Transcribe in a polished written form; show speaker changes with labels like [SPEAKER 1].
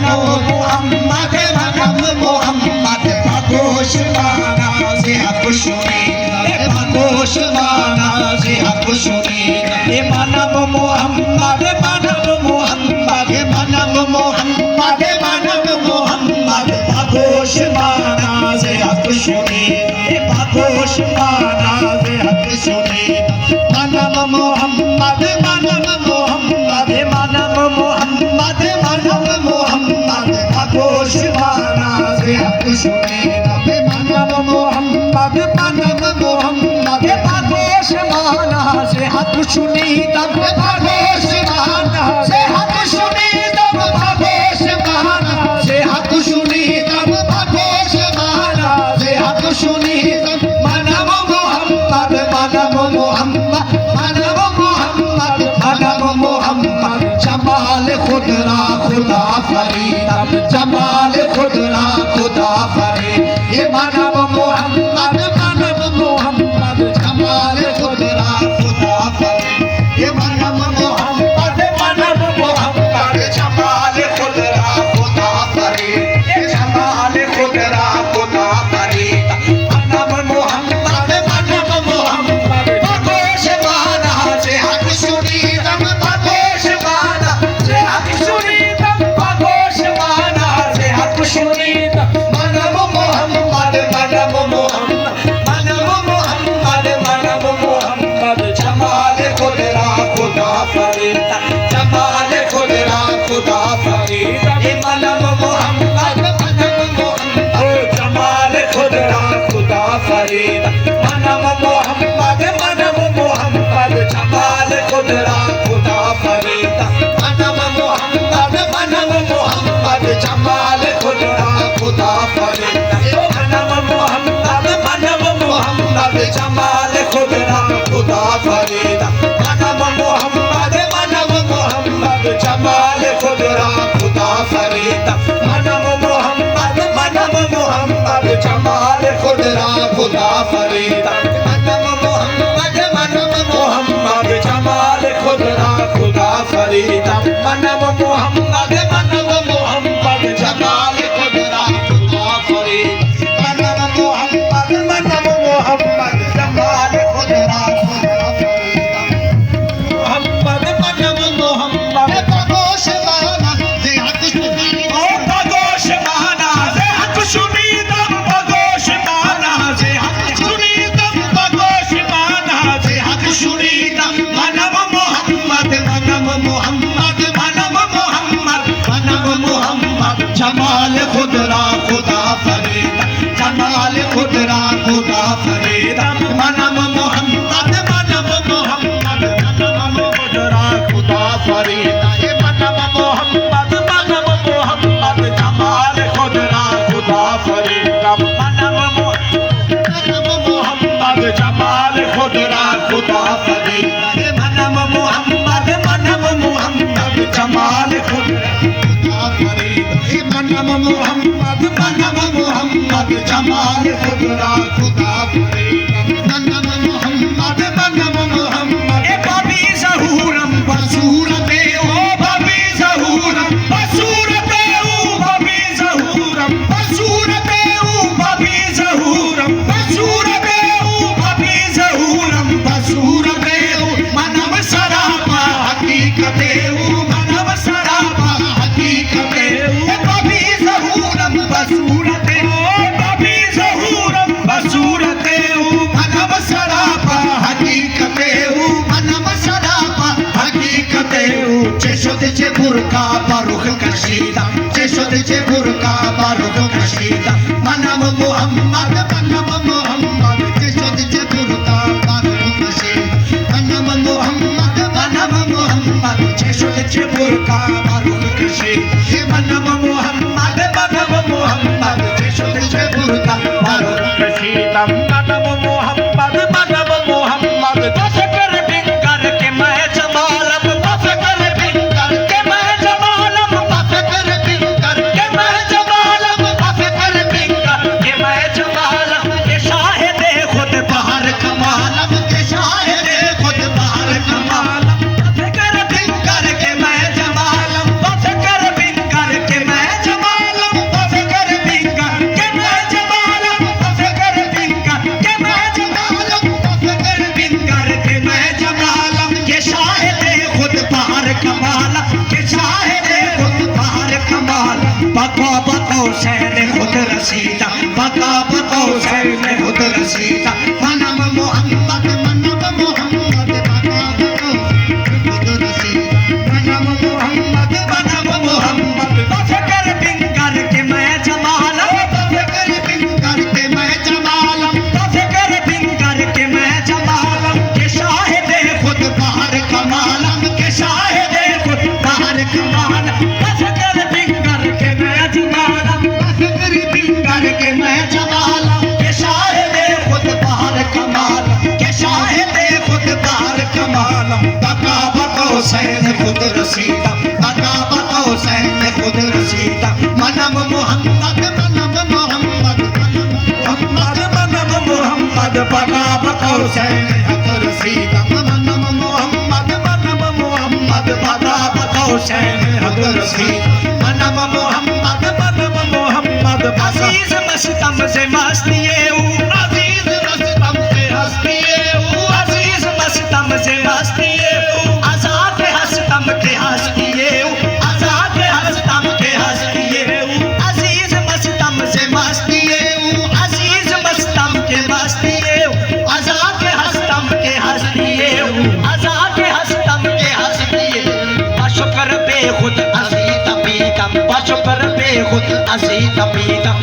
[SPEAKER 1] মানব মোহাম্মদ মানব মোহাম্মদ পাগোশ মানা যে হক শুনি পাগোশ মানা যে হক শুনি এ মানব মোহাম্মদ মানব মোহাম্মদ মানব মোহাম্মদ মানব মোহাম্মদ পাগোশ মানা যে হক শুনি এ পাগোশ মানা যে হক শুনি মানব মোহাম্মদ মানব মোহাম্মদ মানব মোহাম্মদ মানব মোহাম্মদ পাগোশ মানা যে হক শুনি মানব মোহাম্মদ মানব মোহাম্মদ পাগোশ মানা যে হক শুনি তব পাগোশ মানা যে হক শুনি তব পাগোশ মানা যে হক শুনি তব পাগোশ মানা যে হক শুনি মানব মোহাম্মদ মানব মোহাম্মদ মানব মোহাম্মদ মানব মোহাম্মদ জমাল খুদরা খুদা ফরিদ জমাল খুদরা খুদা ফরিদ ये मानव मोहम्मद मानव मोहम्मद जमाल खुदरा खुदा फरीद ये मानव मोहम्मद मानव मोहम्मद जमाल खुदरा खुदा फरीद ये जमाल खुदरा खुदा फरीद मानव मोहम्मद मानव मोहम्मद पागोश माना से हक सुनी तम पागोश माना से हक सुनी तम पागोश माना से हक सुनी मानव मोहम्मद मानव मोहम्मद मानव मोहम्मद मानव मोहम्मद जमाल खुदरा खुदा फरीद जमाल खुदरा खुदा फरीद ये मानव मोहम्मद मानव मोहम्मद जमाल खुदरा खुदा फरीद मानव मोहम्मद मानव मोहम्मद जमाल खुदरा खुदा फरीद मानव मोहम्मद मानव मोहम्मद जमाल खुदरा खुदा फरीद मानव मोहम्मद मानव मोहम्मद जमाल खुदरा खुदा फरीद मानव मोहम्मद मानव मोहम्मद जमाल खुदरा खुदा फरीद मानव मोहम्मद मानव मोहम्मद जमाल खुदरा खुदा फरीद मानव मोहम्मद मानव मोहम्मद जमाल खुदरा खुदा फरीद मानव मोहम्मद मानव मोहम्मद जमाल खुदरा खुदा फरीद मानव मोहम्मद मानव मोहम्मद जमाल खुदरा खुदा फरीद मोहम्मद मानव मोहम्मद पागोश माना जे हक सुनी ओ पागोश माना जे हक सुनी तम पागोश माना जे हक सुनी तम पागोश माना जे हक सुनी तम मानव मोहम्मद मानव मोहम्मद मानव मोहम्मद मानव मोहम्मद जमाल खुदरा खुदा फरीद जमाल खुदरा खुदा फरीद मानव मोहम्मद मानव मोहम्मद मानव खुदरा खुदा फरीद ये मानव मोहम्मद मानव मोहम्मद जमाल खुदरा खुदा फरीद मानव मोहम्मद जमाल खुदरा खुदा फरीद ये मानव मोहम्मद मानव मोहम्मद जमाल खुदरा खुदा फरीद ये मानव मोहम्मद मानव मोहम्मद जमाल खुदरा खुदा फरीद मानव मोहम्मद मानव मोहम्मद ए बाबी ज़हूरम बसूरते ओ बाबी ज़हूरम बसूरते ओ बाबी ज़हूरम बसूरते ओ बाबी ज़हूरम बसूरते ओ बाबी ज़हूरम बसूरते ओ मानव सरापा हकीकते ओ मानव सरापा हकीकते ओ बाबी ज़हूरम बसूरते ओ बाबी ज़हूरम बसूरते ओ मानव सरापा हकीकते ओ मानव सरापा हकीकते ओ चेशोदेचे बुरका बारुख कशीदा चेशोदेचे बुरका बारुख कशीदा मानव मोहम्मद मानव मोहम्मद चेशोदेचे बुरका बारुख कशीदा मानव मोहम्मद मानव मोहम्मद चेशोदेचे बुरका बारुख कशीदा मानव मोहम्मद मानव मोहम्मद चेशोदेचे बुरका बारुख कशीदा मानव मोहम्मद मानव मोहम्मद तफकर बिंकर के मैं जमालम तफकर बिंकर के मैं जमालम तफकर बिंकर के मैं जमालम तफकर बिंकर के मैं जमालम के शाहिद खुद बाहर कमालम के शाहिद खुद बाहर कमालम तफकर बिंकर के मैं जमालम तफकर कमाल बका बका हुसैन खुद रसीदा बका बका हुसैन खुद रसीदा मनम मोहम्मद बका बका खुद रसीदा मनम मोहम्मद बफकर बिन करके मैं जमाल बफकर बिन करके मैं जमाल बफकर बिन करके मैं जमाल के शाहिद खुद बाहर कमाल के शाहिद खुद बाहर कमाल बफकर बिन करके मैं जमाल बफकर बिन करके मैं जमाल के शाहिद खुद बाहर कमाल के शाहिद खुद बाहर कमाल बका बका हुसैन खुद रसीदा बका बका हुसैन खुद रसीदा मनम मोहम्मद बका बका हुसैन खुद रसीदा मनम मोहम्मद बका बका हुसैन खुद रसीदा मनम मोहम्मद अजीज मस्तम से मस्तिए अजीज मस्तम से हस्तिए अजीज मस्तम से मस्तिए आजाद हस्तम के हस्तिए आजाद हस्तम के हस्तिए अजीज मस्तम से मस्तिए अजीज मस्तम के मस्तिए आजाद हस्तम के हस्तिए आजाद हस्तम के हस्तिए बशुक्र बेखुद अजीत पीतम बशुक्र बेखुद अजीत पीतम